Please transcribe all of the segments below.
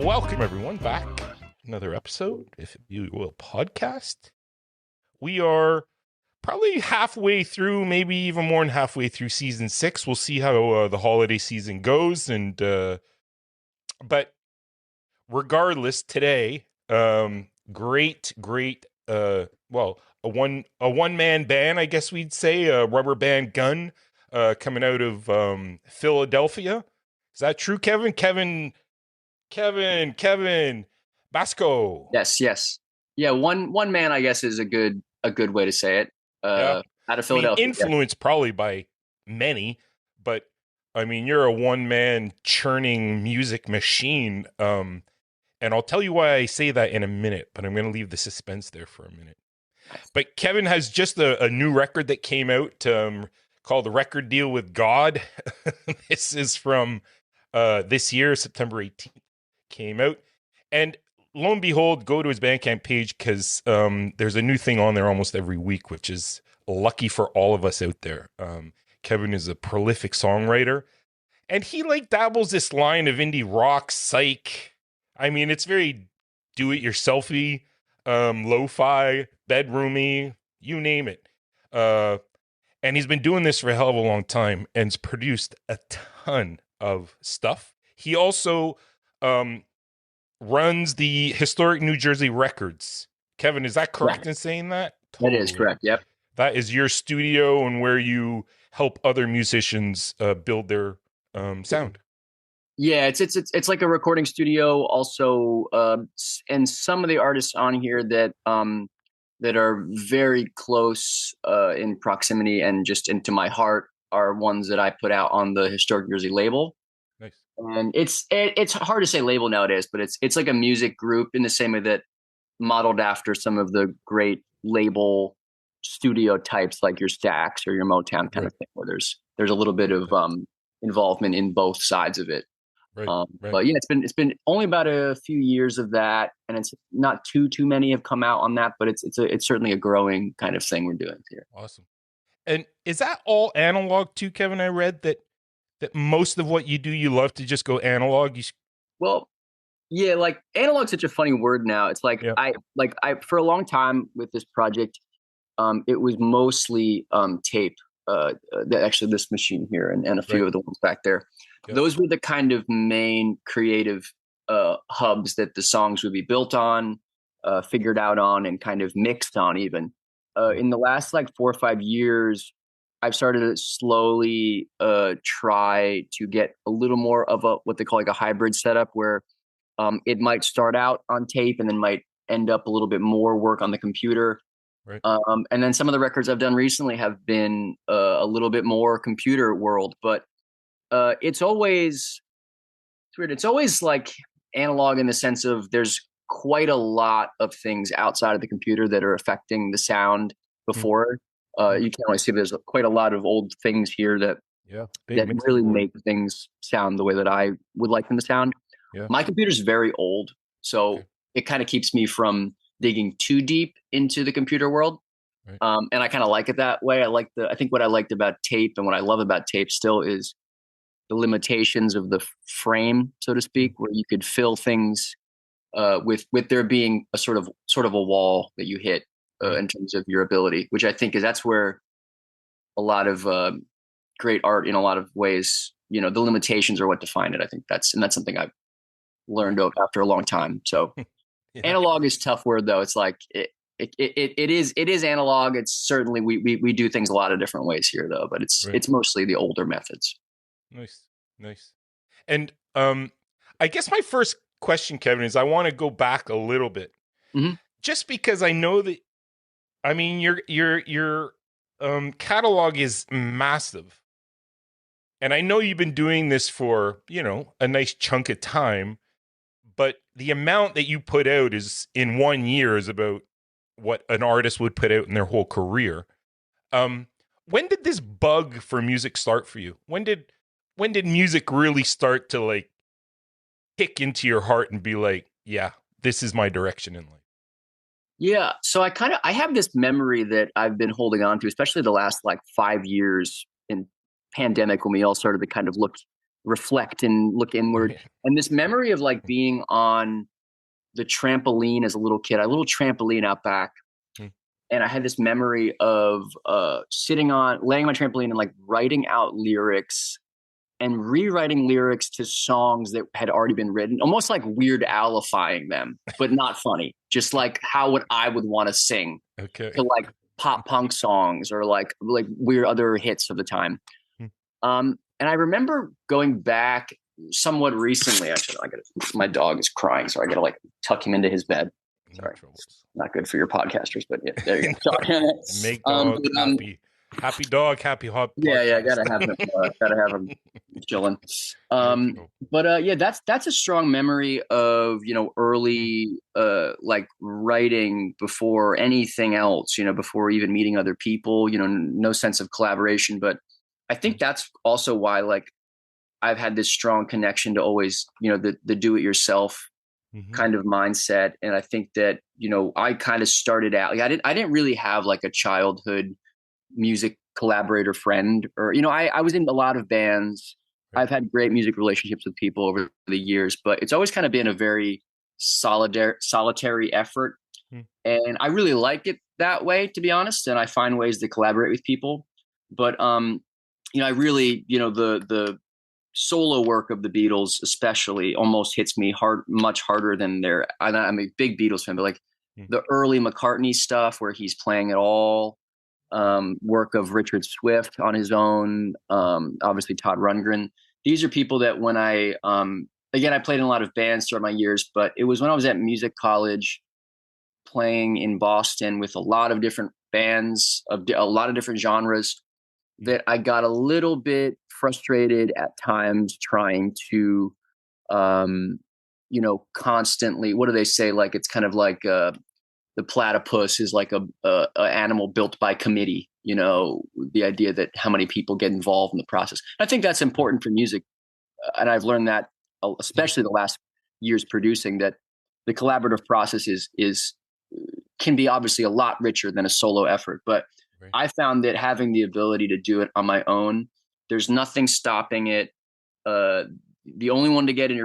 Welcome everyone back. Another episode, If You Will podcast. We are probably halfway through, maybe even more than halfway through season 6. We'll see how the holiday season goes, and but regardless, today, great, a one man band, I guess we'd say, a rubber band gun, coming out of Philadelphia. Is that true, Kevin? Kevin Basko. Yes. Yeah, one man, I guess, is a good way to say it. Yeah. Out of Philadelphia. Influenced probably by many, but I mean, you're a one-man churning music machine. And I'll tell you why I say that in a minute, but I'm going to leave the suspense there for a minute. But Kevin has just a new record that came out called The Record Deal with God. This is from this year, September 18th, came out. And lo and behold, go to his Bandcamp page because there's a new thing on there almost every week, which is lucky for all of us out there. Kevin is a prolific songwriter, and he dabbles this line of indie rock, psych. I mean, it's very do-it-yourselfy, lo-fi, bedroomy, you name it. And he's been doing this for a hell of a long time and's produced a ton of stuff. He also runs the Historic New Jersey Records. Kevin, is that correct in saying that? Totally. That is correct, yep. That is your studio and where you help other musicians build their sound. Yeah, it's like a recording studio also, and some of the artists on here that are very close in proximity and just into my heart are ones that I put out on the Historic Jersey label. Nice. And it's hard to say label nowadays, but it's like a music group in the same way that modeled after some of the great label studio types like your Stax or your Motown kind of thing, where there's a little bit of involvement in both sides of it. Right. But yeah, it's been only about a few years of that, and it's not too many have come out on that, but it's certainly a growing kind of thing we're doing here. Awesome. And is that all analog too, Kevin? I read that most of what you do, you love to just go analog. Well, yeah, like analog's such a funny word now. It's like I for a long time with this project, it was mostly tape. Actually, this machine here and a few of the ones back there. Yep. Those were the kind of main creative hubs that the songs would be built on, figured out on, and kind of mixed on even. In the last 4 or 5 years, I've started to slowly try to get a little more of what they call a hybrid setup where it might start out on tape and then might end up a little bit more work on the computer. Right. And then some of the records I've done recently have been a little bit more computer world, but it's always weird. It's always like analog in the sense of there's quite a lot of things outside of the computer that are affecting the sound before. You can't really see there's quite a lot of old things here that really make things sound the way that I would like them to sound. Yeah. My computer's very old, so it kind of keeps me from digging too deep into the computer world. Right. And I kind of like it that way. I think what I liked about tape and what I love about tape still is the limitations of the frame, so to speak, where you could fill things with there being a sort of a wall that you hit in terms of your ability, which I think that's where a lot of great art in a lot of ways, the limitations are what define it. I think that's something I've learned after a long time. So analog is a tough word though. It's like it is analog. It's certainly we do things a lot of different ways here though, but it's mostly the older methods. Nice. And I guess my first question, Kevin, is I want to go back a little bit, just because I know that, I mean, your catalog is massive, and I know you've been doing this for a nice chunk of time, but the amount that you put out is in 1 year is about what an artist would put out in their whole career. When did this bug for music start for you? When did music really start to kick into your heart and be like, yeah, this is my direction in life? Yeah. So I have this memory that I've been holding on to, especially the last 5 years in pandemic when we all started to kind of look reflect and look inward. Right. And this memory of like being on the trampoline as a little kid, a little trampoline out back. Mm. And I had this memory of laying on my trampoline and like writing out lyrics and rewriting lyrics to songs that had already been written, almost like Weird Alifying them, but not funny. Just like how would I would want to sing Okay. to like pop punk songs or like weird other hits of the time. Mm. And I remember going back somewhat recently. Actually, my dog is crying, so I gotta like tuck him into his bed. No Sorry, troubles. not good for your podcasters, but yeah, there you go. Sorry. Make dog happy. Happy dog, happy hot Yeah, podcast. gotta have him chilling. No Yeah, that's a strong memory of early like writing before anything else, before even meeting other people, no sense of collaboration. But I think that's also why like I've had this strong connection to always, the do it yourself kind of mindset. And I think that, I kind of started out, like, I didn't really have like a childhood music collaborator friend, or I was in a lot of bands. Right. I've had great music relationships with people over the years, but it's always kind of been a very solitary effort. And I really like it that way, to be honest, and I find ways to collaborate with people. But I really, the solo work of the Beatles especially almost hits me much harder than I'm a big Beatles fan, but like the early McCartney stuff where he's playing it all, work of Richard Swift on his own, obviously Todd Rundgren. These are people that when again, I played in a lot of bands throughout my years, but it was when I was at music college playing in Boston with a lot of different bands of a lot of different genres that I got a little bit frustrated at times trying to, constantly, what do they say? Like, it's kind of like, the platypus is like a animal built by committee, the idea that how many people get involved in the process. I think that's important for music. And I've learned that, especially the last years producing, that the collaborative process can be obviously a lot richer than a solo effort. But Right. I found that having the ability to do it on my own, there's nothing stopping it. The only one to get in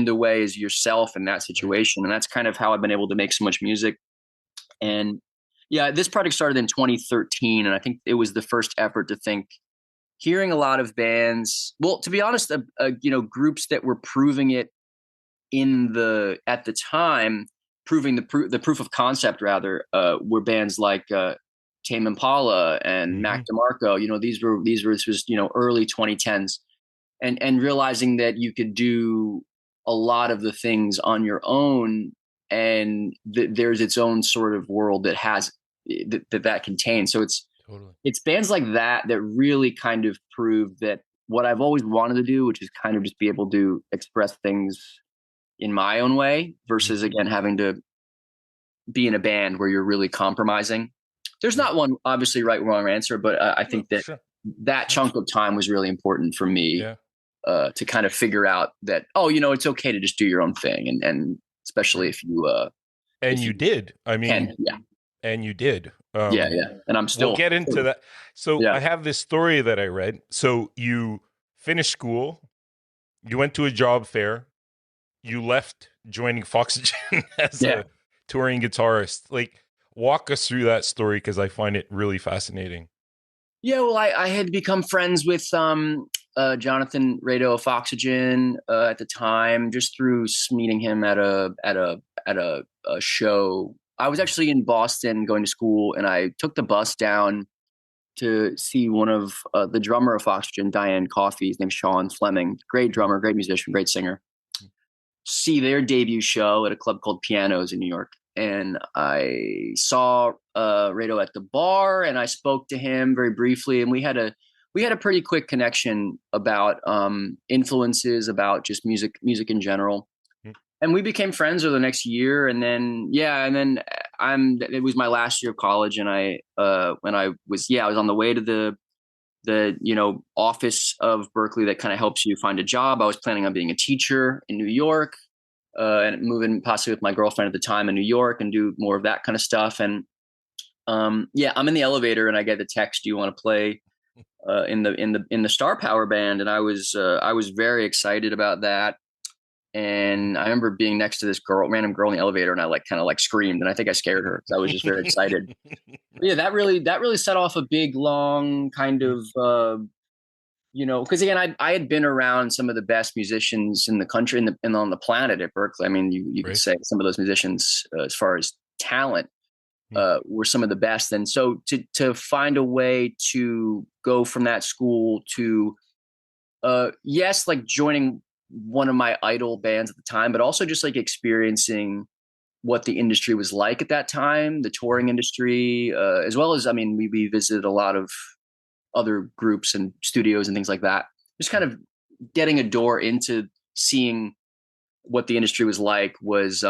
the way is yourself in that situation. And that's kind of how I've been able to make so much music. And yeah, this project started in 2013. And I think it was the first effort to think, hearing a lot of bands, well, to be honest, groups that were proving it at the time, proving the proof of concept rather, were bands like, Tame Impala and Mac DeMarco. This was early 2010s. And realizing that you could do a lot of the things on your own, and there's its own sort of world that has that contains. So it's bands like that really kind of prove that what I've always wanted to do, which is kind of just be able to express things in my own way, versus again having to be in a band where you're really compromising. There's not one obviously right or wrong answer, but I think that chunk of time was really important for me. Yeah. To kind of figure out that, it's okay to just do your own thing. And especially if you, and you did, I mean, yeah. And you did. Yeah. And I'm still, we'll get into that. So yeah. I have this story that I read. So you finished school, you went to a job fair, you left joining Foxygen as a touring guitarist. Like, walk us through that story, because I find it really fascinating. Yeah, well, I had become friends with Jonathan Rado of Foxygen at the time, just through meeting him at a show. I was actually in Boston going to school, and I took the bus down to see one of the drummer of Foxygen, Diane Coffey. His name's Sean Fleming. Great drummer, great musician, great singer. See their debut show at a club called Pianos in New York. And I saw Rado at the bar, and I spoke to him very briefly, and we had a pretty quick connection about influences, about just music in general. And we became friends over the next year. And then it was my last year of college, and I was on the way to the office of Berkeley that kind of helps you find a job. I was planning on being a teacher in New York. And moving possibly with my girlfriend at the time in New York, and do more of that kind of stuff. And I'm in the elevator, and I get the text, "Do you want to play in the Star Power band, and I was very excited about that. And I remember being next to this random girl in the elevator, and I like kind of like screamed, and I think I scared her because I was just very excited. But yeah, that really set off a big, long kind of because again, I had been around some of the best musicians in the country and on the planet at Berkeley. I mean, you could Right. say some of those musicians, as far as talent, were some of the best. And so to find a way to go from that school to yes, like joining one of my idol bands at the time, but also just like experiencing what the industry was like at that time, the touring industry, as well as, I mean, we visited a lot of other groups and studios and things like that. Just kind of getting a door into seeing what the industry was like was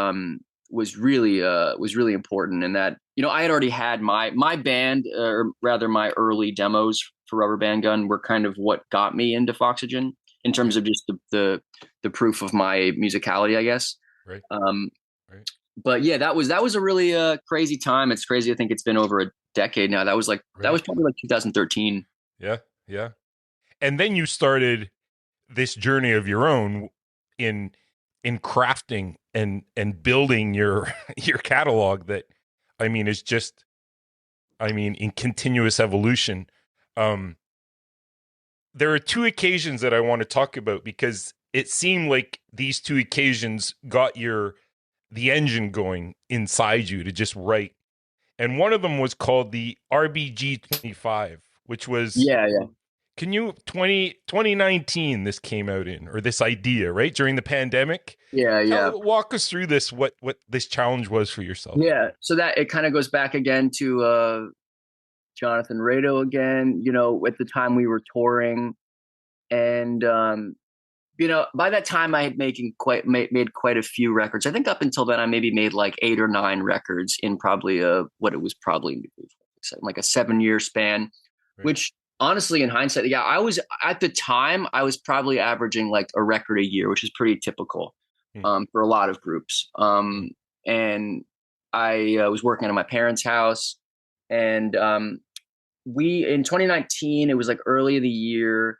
really important. And that, I had already had my band, or rather my early demos for Rubber Band Gun were kind of what got me into Foxygen in terms of just the proof of my musicality, I guess. Right. Right. But yeah, that was a really crazy time. It's crazy. I think it's been over a decade now. That was probably like 2013. Yeah. Yeah. And then you started this journey of your own in crafting and building your your catalog that, I mean, is just, I mean, in continuous evolution. There are two occasions that I want to talk about because it seemed like these two occasions got the engine going inside you to just write. And one of them was called the RBG 25, which was, yeah. Can you 2019 this came out in, or this idea, right? During the pandemic? Yeah. Walk us through this, what this challenge was for yourself. Yeah. So that it kind of goes back again to Jonathan Rado again, at the time we were touring. And by that time I had made quite a few records. I think up until then I maybe made like 8 or 9 records in probably what it was probably like a 7-year span, Right. which honestly, in hindsight, yeah, I was at the time I was probably averaging like a record a year, which is pretty typical for a lot of groups. And I was working at my parents' house, and we in 2019, it was like early in the year,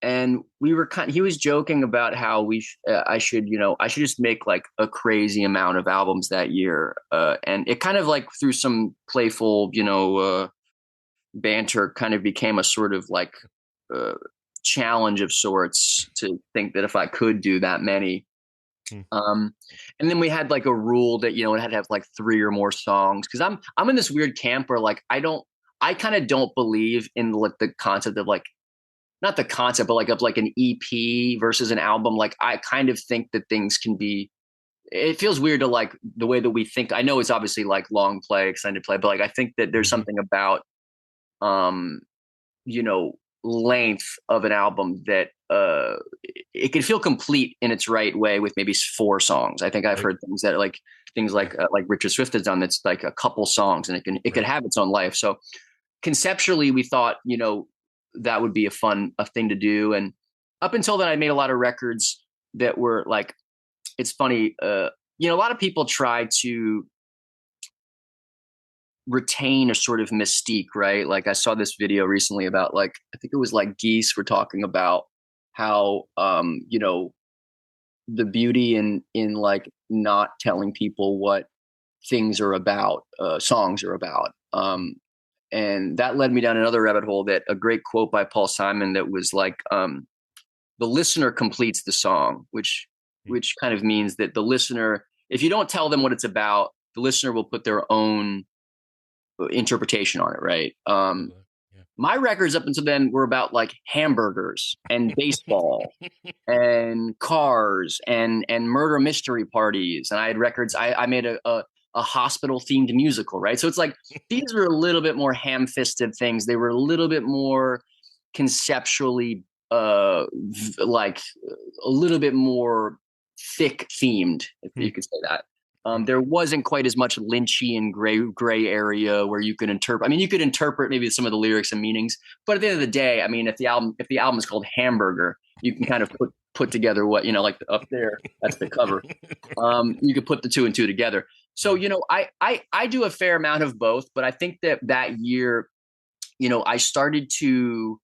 and he was joking about how I should just make like a crazy amount of albums that year, and it kind of like through some playful banter kind of became a sort of like challenge of sorts to think that if I could do that many. And then we had like a rule that, it had to have like 3 or more songs. Cause I'm in this weird camp where like, I kind of don't believe in the concept of like, not the concept, but like of like an EP versus an album. Like I kind of think that things can be, it feels weird to like the way that we think. I know it's obviously like long play, extended play, but like, I think that there's something about, length of an album that it can feel complete in its right way with maybe 4 songs. I think I've heard things like Richard Swift has done that's like a couple songs, and it could have its own life. So conceptually we thought that would be a thing to do. And up until then I made a lot of records that were like, it's funny, a lot of people try to retain a sort of mystique, right? Like I saw this video recently about like, I think it was like Geese were talking about how the beauty in like not telling people what things are about, songs are about. And that led me down another rabbit hole, that a great quote by Paul Simon that was like, the listener completes the song, which kind of means that the listener, if you don't tell them what it's about, the listener will put their own interpretation on it, right? My records up until then were about like hamburgers and baseball and cars and murder mystery parties. And I had records. I made a hospital themed musical, right? So it's like these were a little bit more ham-fisted things. They were a little bit more conceptually like a little bit more thick themed, if you could say that. There wasn't quite as much Lynchian gray area where you could interpret. I mean, you could interpret maybe some of the lyrics and meanings, but at the end of the day, I mean, if the album is called Hamburger, you can kind of put together what, like up there, that's the cover. You could put the 2 and 2 together. So, I do a fair amount of both, but I think that year, I started to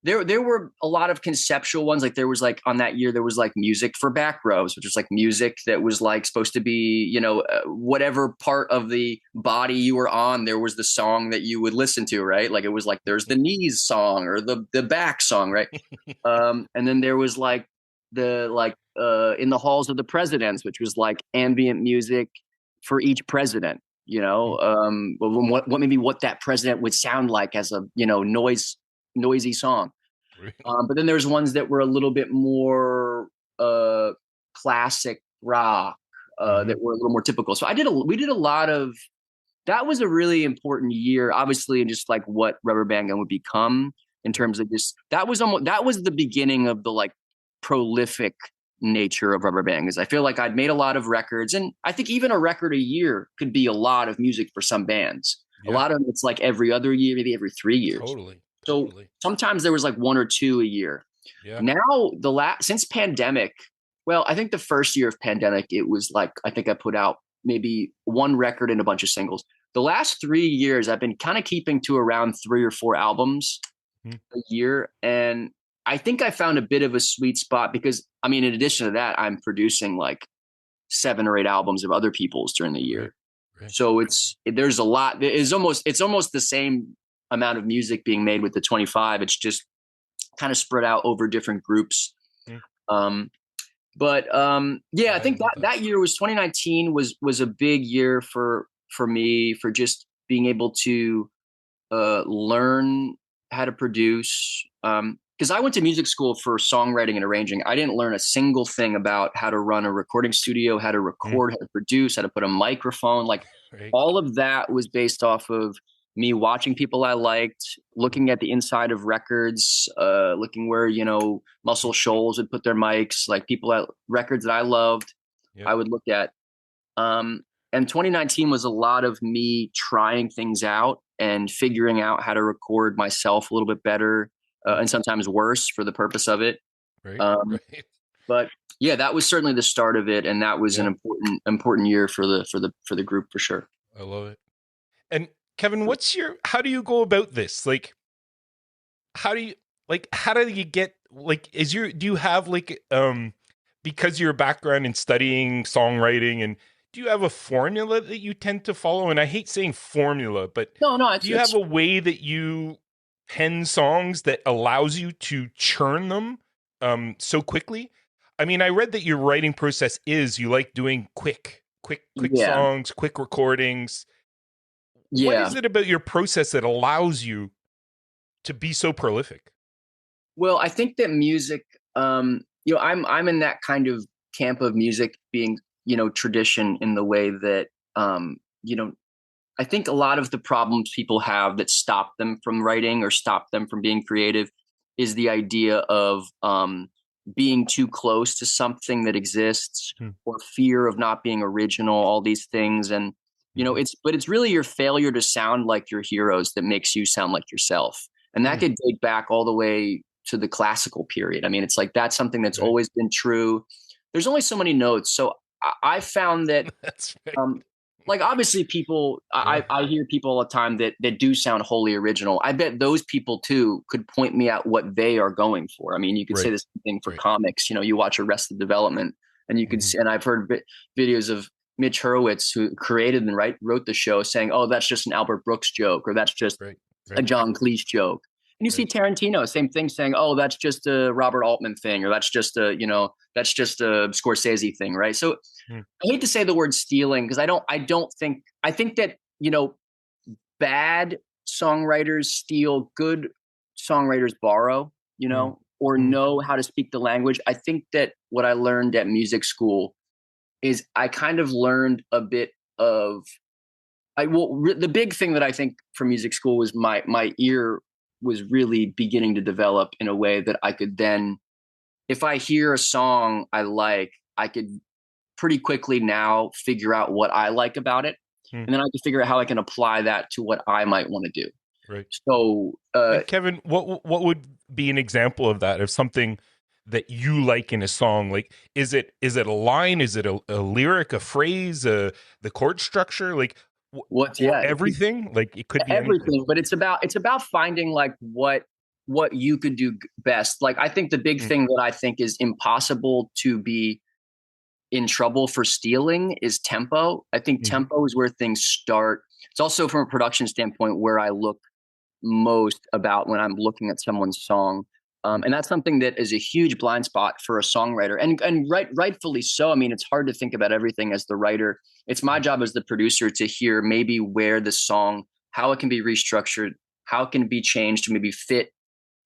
there were a lot of conceptual ones. Like there was like on that year there was like music for back rows, which was like music that was like supposed to be, you know, whatever part of the body you were on, there was the song that you would listen to, right? Like it was like there's the knees song or the back song, right? And then there was like the in the halls of the presidents, which was like ambient music for each president, you know, what that president would sound like as a, you know, noisy song. But then there's ones that were a little bit more classic rock that were a little more typical. So we did a lot of that. Was a really important year, obviously, in just like what Rubber Band Gun would become in terms of just that was the beginning of the like prolific nature of Rubber Band, because I feel like I'd made a lot of records, and I think even a record a year could be a lot of music for some bands. A lot of them, it's like every other year, maybe every 3 years. So sometimes there was like 1 or 2 a year. Now since pandemic, well, I think the first year of pandemic, it was like, I think I put out maybe 1 record and a bunch of singles. The last 3 years, I've been kind of keeping to around 3 or 4 albums a year. And I think I found a bit of a sweet spot because, I mean, in addition to that, I'm producing like 7 or 8 albums of other people's during the year. So there's a lot. It's almost the same amount of music being made with the 25. It's just kind of spread out over different groups. I think that year was 2019 was a big year for me, for just being able to learn how to produce. Because I went to music school for songwriting and arranging. I didn't learn a single thing about how to run a recording studio, how to record, how to produce, how to put a microphone. Like all of that was based off of me watching people I liked, looking at the inside of records, looking where, you know, Muscle Shoals would put their mics, like records that I loved, I would look at. And 2019 was a lot of me trying things out and figuring out how to record myself a little bit better. And sometimes worse for the purpose of it. But yeah, that was certainly the start of it, and that was an important year for the group for sure. I love it. And Kevin, how do you go about this? Like, how do you get, like, do you have like, because your background in studying songwriting, and do you have a formula that you tend to follow? And I hate saying formula, but do you have a way that you pen songs that allows you to churn them so quickly? I mean, I read that your writing process is you like doing quick songs, quick recordings. What is it about your process that allows you to be so prolific? Well, I think that music, I'm in that kind of camp of music being, you know, tradition, in the way that, I think a lot of the problems people have that stop them from writing or stop them from being creative is the idea of being too close to something that exists, or fear of not being original, all these things. And, you know, it's really your failure to sound like your heroes that makes you sound like yourself. And that could date back all the way to the classical period. I mean, it's like, that's something that's always been true. There's only so many notes. So I found that, that's like, obviously people, I hear people all the time that do sound wholly original. I bet those people too could point me at what they are going for. I mean, you could say the same thing for comics. You know, you watch Arrested Development, and you can see, and I've heard videos of Mitch Hurwitz, who created and wrote the show, saying, "Oh, that's just an Albert Brooks joke, or that's just a John Cleese joke." And you see Tarantino, same thing, saying, "Oh, that's just a Robert Altman thing, or that's just a Scorsese thing," right? So I hate to say the word stealing, because I think that, you know, bad songwriters steal, good songwriters borrow, you know, or know how to speak the language. I think that what I learned at music school is I kind of learned a bit of, the big thing that I think from music school was my ear was really beginning to develop in a way that I could then, if I hear a song I like, I could pretty quickly now figure out what I like about it. And then I can figure out how I can apply that to what I might want to do. Right. So, Kevin, what would be an example of that, of something that you like in a song? Like, is it a line? Is it a lyric, a phrase, the chord structure? Like, everything? Like, it could be everything, anything. but it's about finding like what what you could do best. Like, I think the big Mm, thing that I think is impossible to be in trouble for stealing is tempo. I think mhm, tempo is where things start. It's also from a production standpoint where I look most about when I'm looking at someone's song. mm, And that's something that is a huge blind spot for a songwriter, and rightfully so. I mean, it's hard to think about everything as the writer. It's my mm, job as the producer to hear maybe where the song, how it can be restructured, how it can be changed to maybe fit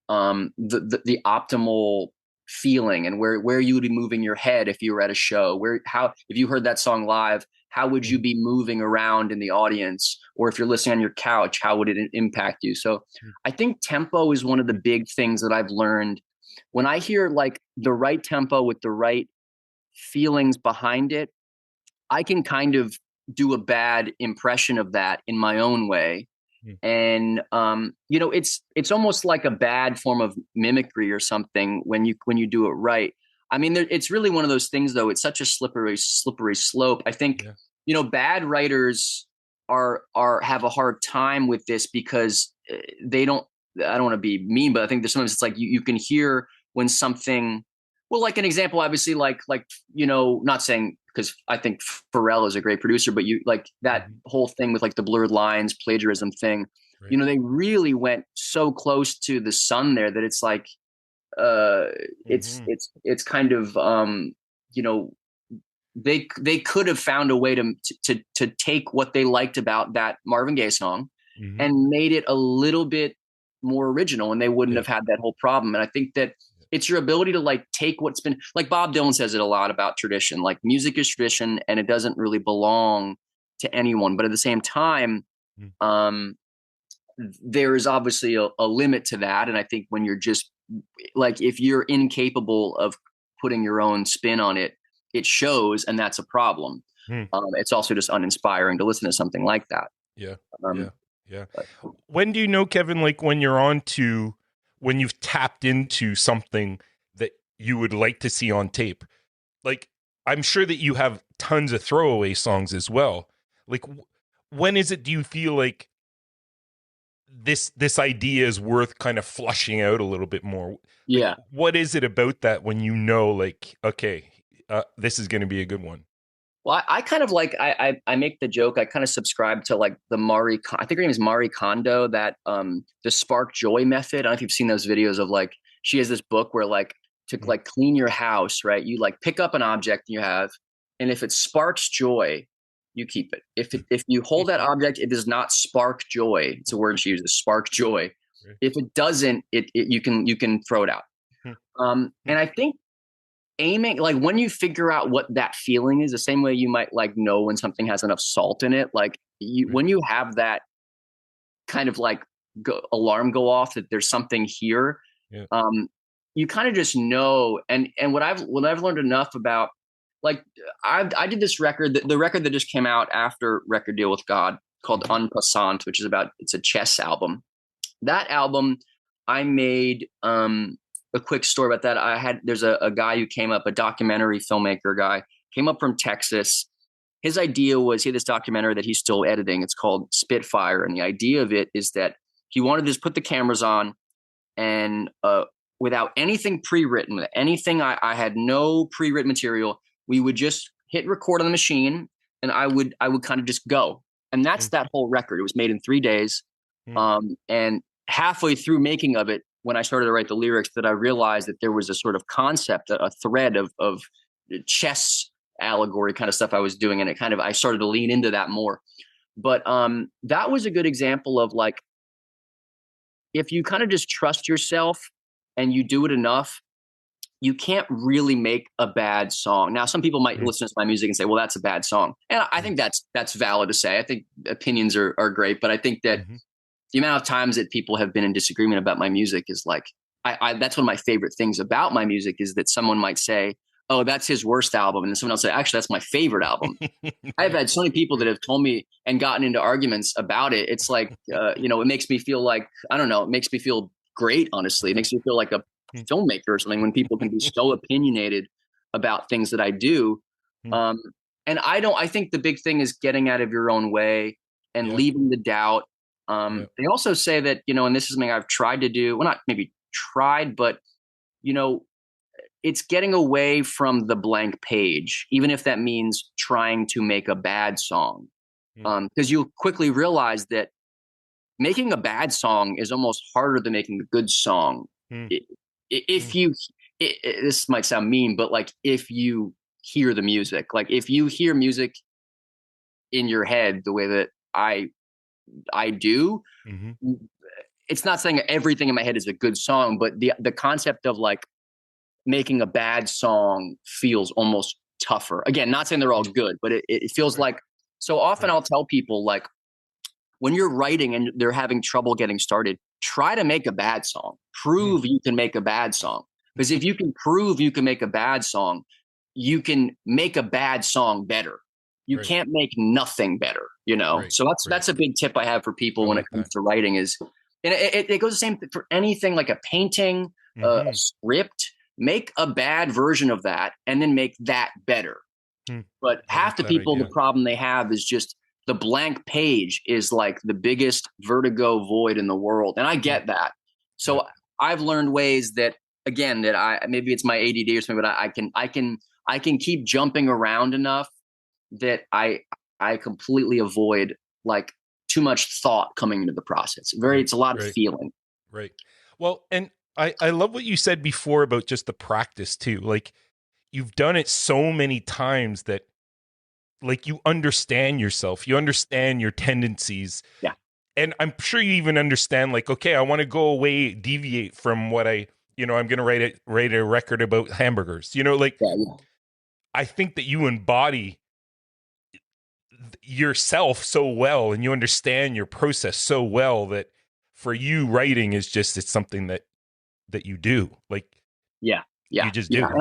the optimal feeling, and where you would be moving your head if you were at a show, where how if you heard that song live, how would you mm, be moving around in the audience, or if you're listening on your couch, how would it impact you? So mm, I think tempo is one of the mm. big things that I've learned. When I hear like the right tempo with the right feelings behind it, I can kind of do a bad impression of that in my own way. Mm. And it's almost like a bad form of mimicry or something when you do it right. I mean, it's really one of those things, though. It's such a slippery slope. I think Yeah. bad writers are have a hard time with this because they don't. I don't want to be mean, but I think there's sometimes it's like you can hear when something. Well, like an example, obviously, like not saying, because I think Pharrell is a great producer, but you like that Mhm. whole thing with like the blurred lines, plagiarism thing. Right. They really went so close to the sun there that it's like uh Mhm. it's kind of you know they could have found a way to take what they liked about that Marvin Gaye song Mhm. and made it a little bit more original, and they wouldn't Yeah. have had that whole problem. And I think that it's your ability to like take what's been, like Bob Dylan says it a lot about tradition, like music is tradition and it doesn't really belong to anyone, but at the same time, Mm. um there is obviously a limit to that. And I think when you're just like, if you're incapable of putting your own spin on it, it shows, and that's a problem. Mm. It's also just uninspiring to listen to something like that. Yeah. um Yeah. Yeah. but, When do you know, Kevin, like when you've tapped into something that you would like to see on tape? Like, I'm sure that you have tons of throwaway songs as well. Like, when is it do you feel like this idea is worth kind of flushing out a little bit more? Like, yeah. what is it about that when you know, like, okay, this is going to be a good one? Well, I kind of like, I make the joke. I kind of subscribe to like the I think her name is Marie Kondo, that the spark joy method. I don't know if you've seen those videos of like, she has this book where like to Mm. like clean your house, right? You like pick up an object you have, and if it sparks joy, you keep it. If you hold that object, it does not spark joy. It's a word she uses, spark joy. Right. If it doesn't, you can throw it out. Hmm. Hmm. And I think aiming, like when you figure out what that feeling is, the same way you might like know when something has enough salt in it, like Right. when you have that kind of like alarm go off that there's something here, Yeah. um you kind of just know. And what I've learned enough about, like, I did this record, the record that just came out after Record Deal with God, called Mhm. En Passant, which is about, it's a chess album. That album I made, a quick story about that. There's a guy who came up, a documentary filmmaker guy, came up from Texas. His idea was, he had this documentary that he's still editing. It's called Spitfire. And the idea of it is that he wanted to just put the cameras on, and without anything pre-written, with anything, I had no pre-written material. We would just hit record on the machine, and I would kind of just go. And that's Mm. that whole record. It was made in 3 days. Mm. And halfway through making of it, when I started to write the lyrics, that I realized that there was a sort of concept, a thread of chess allegory kind of stuff I was doing, and I started to lean into that more. But that was a good example of like, if you kind of just trust yourself and you do it enough, you can't really make a bad song. Now, some people might Mm. listen to my music and say, "Well, that's a bad song," and I Mm. think that's valid to say. I think opinions are great, but I think that Mhm. the amount of times that people have been in disagreement about my music is like, I that's one of my favorite things about my music, is that someone might say, "Oh, that's his worst album," and then someone else say, "Actually, that's my favorite album." I've Right. had so many people that Right. have told me and gotten into arguments about it. It's like, it makes me feel like, I don't know, it makes me feel great, honestly. It makes me feel like a Mm. filmmaker or something, when people can be so opinionated about things that I do. Mm. Um, and I think the big thing is getting out of your own way and Yeah. leaving the doubt. Yeah. They also say that, and this is something I've tried to do, well, not maybe tried, but, you know, it's getting away from the blank page, even if that means trying to make a bad song. Mm. Because you'll quickly realize that making a bad song is almost harder than making a good song. Mm. If you, this might sound mean, but like if you hear the music, like if you hear music in your head the way that I do, Mm-hmm. it's not saying everything in my head is a good song, but the concept of like making a bad song feels almost tougher. Again, not saying they're all good, but it feels Right. like, so often Right. I'll tell people like, when you're writing and they're having trouble getting started, try to make a bad song. Mm. Prove you can make a bad song. Because if you can prove you can make a bad song, you can make a bad song better. You Right. can't make nothing better, you know? Right. So Right. that's a big tip I have for I people when it like comes that. to writing is, and it goes the same for anything like a painting, a Mm-hmm. script. Make a bad version of that and then make that better. Mm. But I half like the that people, the idea. problem they have is just the blank page is like the biggest vertigo void in the world. And I Mm. get that. Yeah. So I've learned ways that, again, that maybe it's my ADD or something, but I can keep jumping around enough that I completely avoid like too much thought coming into the process. Right. It's a lot of Right. feeling. Right. Well, and I love what you said before about just the practice too. Like you've done it so many times that like you understand yourself, you understand your tendencies. Yeah. And I'm sure you even understand like, okay, I want to go away, deviate from what I'm going to write a record about hamburgers. Like Yeah. Yeah. I think that you embody yourself so well and you understand your process so well that for you writing is just it's something that you do. Like Yeah, you yeah, just yeah. do.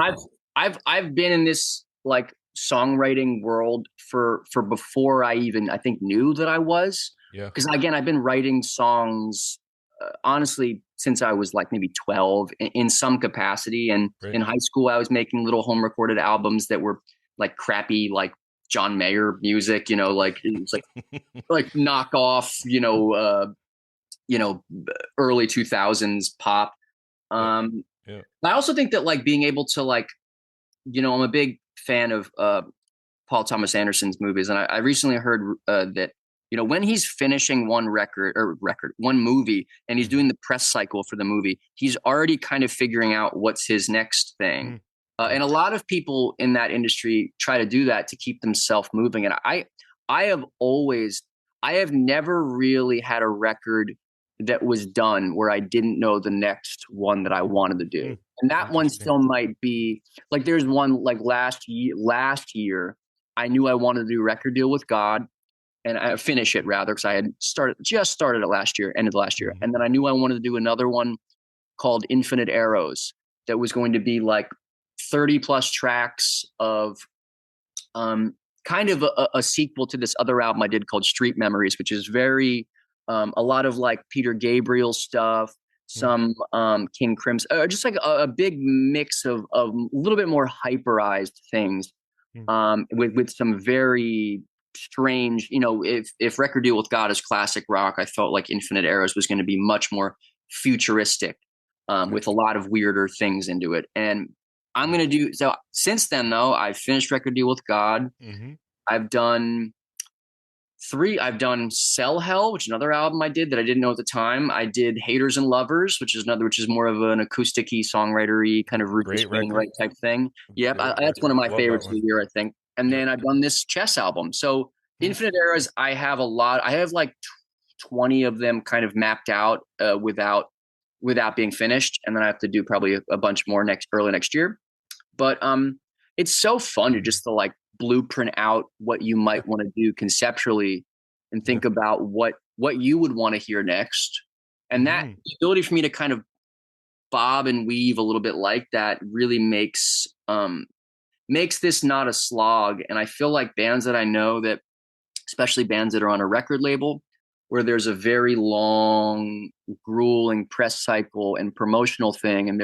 And I've been in this like songwriting world for before I think knew that I was. Yeah. Because again, I've been writing songs honestly since I was like maybe 12 in some capacity. And Right. in high school, I was making little home recorded albums that were like crappy, like John Mayer music. Like it was like knockoff. You know, early 2000s pop. Yeah. Um, Yeah. I also think that like being able to like, I'm a big fan of Paul Thomas Anderson's movies, and I recently heard that when he's finishing one movie, and he's Mm-hmm. doing the press cycle for the movie, he's already kind of figuring out what's his next thing. Mm. Yeah. And a lot of people in that industry try to do that to keep themselves moving. And I have always, I have never really had a record that was done where I didn't know the next one that I wanted to do. Mm. And that one Interesting. still might be like, there's one like last year, I knew I wanted to do a record deal with God and I finish it rather, because I had just started it last year, end of last year. Mm-hmm. And then I knew I wanted to do another one called Infinite Arrows that was going to be like 30 plus tracks of um, kind of a sequel to this other album I did called Street Memories, which is very a lot of like Peter Gabriel stuff, Mm. some King Crimson, just like a big mix of a little bit more hyperized things, Mm. with some very strange, if Record Deal with God is classic rock, I felt like Infinite Arrows was going to be much more futuristic, Okay. with a lot of weirder things into it. And I'm going to do so. Since then, though, I've finished Record Deal with God. Mm-hmm. I've done I've done Sell Hell, which is another album I did that I didn't know at the time. I did Haters and Lovers, which is more of an acoustic-y, songwriter-y, kind of Rufus Great record. Wainwright type thing. Yep, Great that's one record. of my Love that favorites of one. the year, I think. And Yep. then I've done this Chess album. So Mm. Infinite Eras, I have a lot. I have like 20 of them kind of mapped out without being finished, and then I have to do probably a bunch more early next year. But it's so fun to just to like blueprint out what you Yeah. might want to do conceptually and Yeah. think about what you would want to hear next. And that Mm-hmm. the ability for me to kind of bob and weave a little bit like that really makes this not a slog. And I feel like bands that I know that, especially bands that are on a record label, where there's a very long, grueling press cycle and promotional thing, and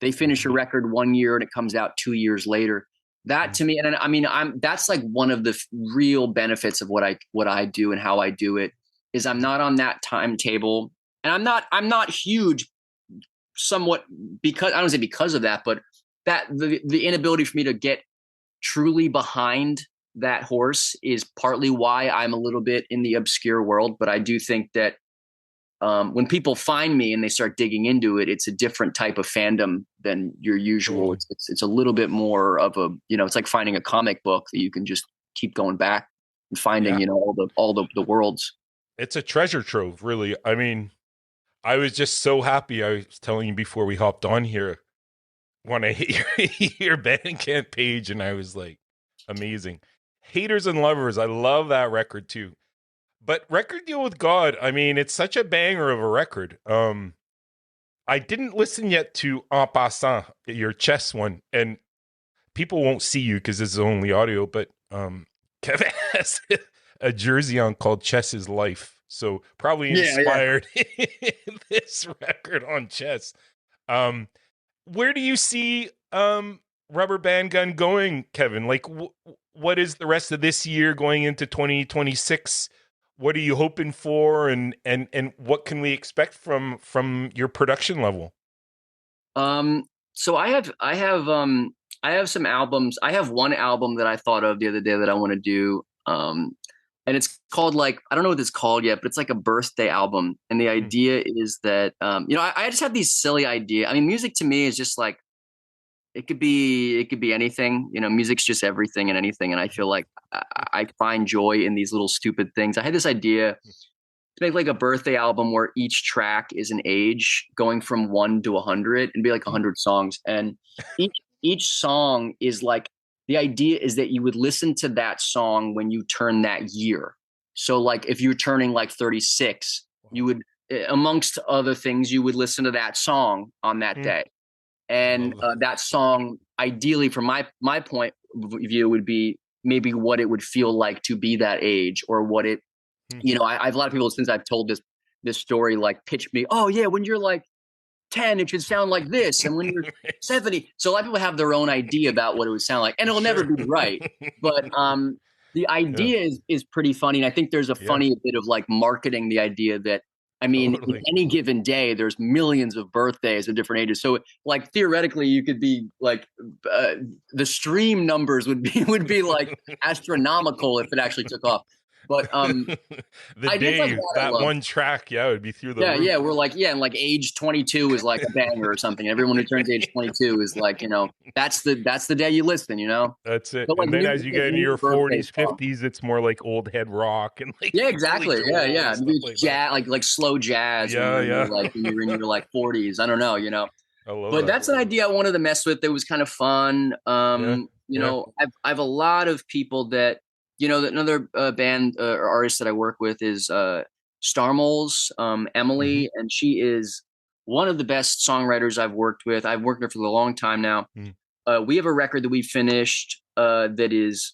they finish a Mm-hmm. record 1 year and it comes out 2 years later. That Mm. to me, and I mean, that's like one of the real benefits of what I do and how I do it, is I'm not on that timetable, and I'm not huge, somewhat, because I don't say because of that, but that the inability for me to get truly behind that horse is partly why I'm a little bit in the obscure world. But I do think that when people find me and they start digging into it, it's a different type of fandom than your usual. Totally. It's a little bit more of a, it's like finding a comic book that you can just keep going back and finding, Yeah. all the worlds. It's a treasure trove, really. I mean, I was just so happy. I was telling you before we hopped on here when I hit your Bandcamp page, and I was like, amazing. Haters and Lovers. I love that record too. But Record Deal with God, I mean, it's such a banger of a record. I didn't listen yet to En Passant, your chess one, and people won't see you because this is only audio, but Kevin has a jersey on called Chess is Life. So probably inspired this record on chess. Where do you see Rubber Band Gun going, Kevin? Like, what is the rest of this year going into 2026? What are you hoping for, and what can we expect from your production level? So I have some albums. I have one album that I thought of the other day that I want to do. And it's called, like, I don't know what it's called yet, but it's like a birthday album. And the idea is that, I just have these silly ideas. I mean, music to me is just like, it could be anything. Music's just everything and anything. And I feel like I find joy in these little stupid things. I had this idea to make like a birthday album where each track is an age going from 1 to 100, and be like 100 songs. And each song is like, the idea is that you would listen to that song when you turn that year. So like if you're turning like 36, you would, amongst other things, you would listen to that song on that day. And that song, ideally, from my point of view, would be maybe what it would feel like to be that age, or what it, I have a lot of people, since I've told this story, like pitch me, oh yeah, when you're like 10, it should sound like this, and when you're 70. So a lot of people have their own idea about what it would sound like, and it'll never be right. But the idea is pretty funny, and I think there's a funny bit of like marketing the idea that, I mean, in any given day, there's millions of birthdays of different ages. So, like, theoretically, you could be like, the stream numbers would be like astronomical if it actually took off. But the day like that one track, it would be through the roof. Yeah, we're like, and like age 22 is like a banger or something. Everyone who turns age 22 is like, that's the day you listen, That's it. But like, and then as you get into your 40s, 50s, it's more like old head rock and like, exactly, really jazz, like slow jazz. When you're in your like 40s. I don't know, I love but that's an idea I wanted to mess with. That was kind of fun. I have a lot of people that. That another band or artist that I work with is Starmoles, Emily, and she is one of the best songwriters I've worked with. I've worked with her for a long time now. We have a record that we finished that is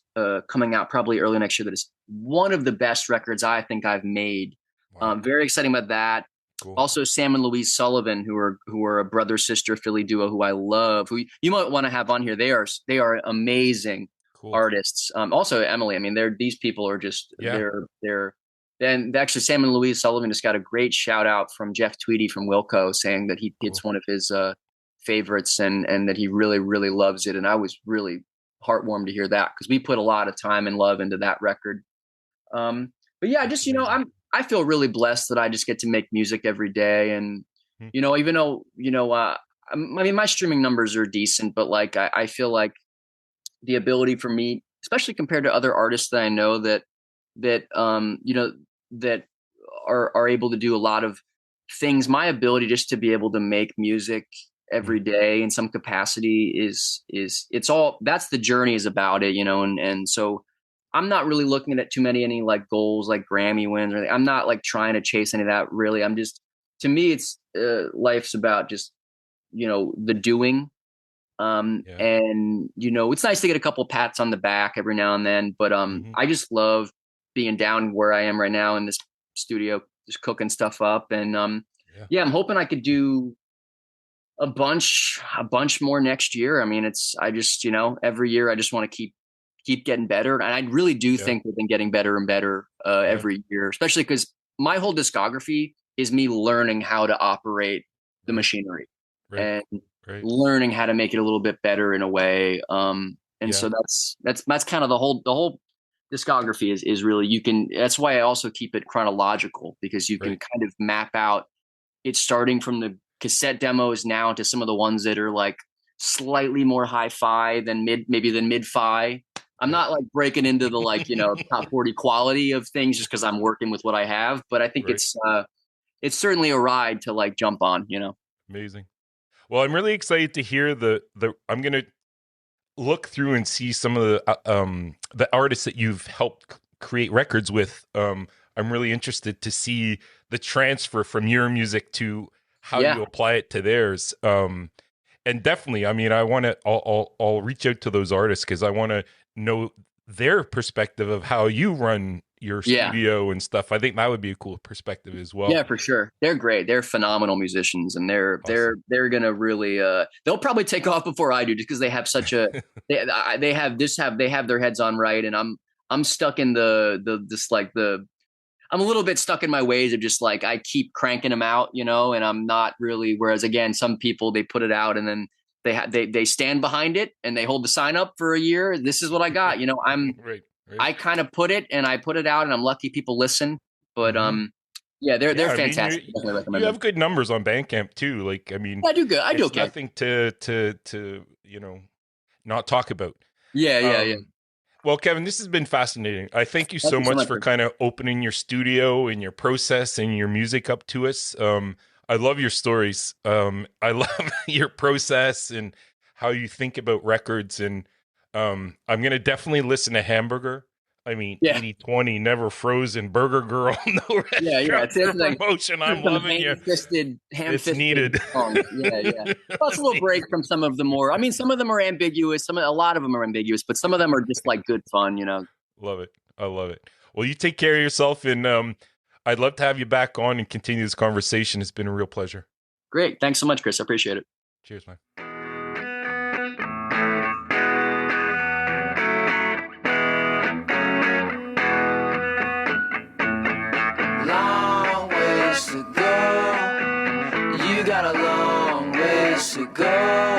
coming out probably early next year. That is one of the best records I think I've made. Wow. Very exciting about that. Cool. Also, Sam and Louise Sullivan, who are a brother sister Philly duo who I love. Who you might want to have on here. They are amazing. Cool. Artists. Also Emily. I mean, these people are just they're and actually Sam and Louise Sullivan just got a great shout out from Jeff Tweedy from Wilco, saying that it's one of his favorites, and that he really, really loves it. And I was really heartwarmed to hear that, because we put a lot of time and love into that record. But yeah, just I feel really blessed that I just get to make music every day, and even though I mean, my streaming numbers are decent, but like I feel like the ability for me, especially compared to other artists that I know that are able to do a lot of things, my ability just to be able to make music every day in some capacity is that's the journey is about it, and so I'm not really looking at any like goals like Grammy wins or anything. I'm not like trying to chase any of that, really. I'm just, to me, it's life's about just the doing. And it's nice to get a couple pats on the back every now and then, but I just love being down where I am right now in this studio, just cooking stuff up. And I'm hoping I could do a bunch more next year. I mean, I just every year I just want to keep getting better, and I really do think we've been getting better and better every year, especially because my whole discography is me learning how to operate the machinery and learning how to make it a little bit better in a way. And so that's kind of the whole discography is really, you can, that's why I also keep it chronological, because you can kind of map out it starting from the cassette demos now to some of the ones that are like slightly more hi-fi than mid-fi. I'm not like breaking into the like, top 40 quality of things just because I'm working with what I have, but I think it's certainly a ride to like jump on, Amazing. Well, I'm really excited to hear I'm going to look through and see some of the artists that you've helped create records with. I'm really interested to see the transfer from your music to how you apply it to theirs. And definitely, I mean, I'll reach out to those artists because I want to know their perspective of how you run your studio and stuff. I think that would be a cool perspective as well. Yeah, for sure. They're great. They're phenomenal musicians, and they're gonna really they'll probably take off before I do, just because they have such a they have their heads on right, and I'm stuck in I'm a little bit stuck in my ways of just like I keep cranking them out, and I'm not really. Whereas again, some people, they put it out and then they stand behind it and they hold the sign up for a year. This is what I got. I'm I kind of put it out, and I'm lucky people listen. But they're fantastic. You have good numbers on Bandcamp too. Like, I mean, I do good. I do okay. Nothing to not talk about. Yeah. Well, Kevin, this has been fascinating. I thank you so much for kind of opening your studio and your process and your music up to us. I love your stories. I love your process and how you think about records. And I'm going to definitely listen to Hamburger. I mean, 80/20, never frozen, Burger Girl, no restaurant promotion. I'm loving you. It's needed. Yeah. Plus a little break from some of the more. I mean, some of them are ambiguous. A lot of them are ambiguous, but some of them are just like good fun. Love it. I love it. Well, you take care of yourself, and I'd love to have you back on and continue this conversation. It's been a real pleasure. Great. Thanks so much, Chris. I appreciate it. Cheers, man. To go, you got a long ways to go.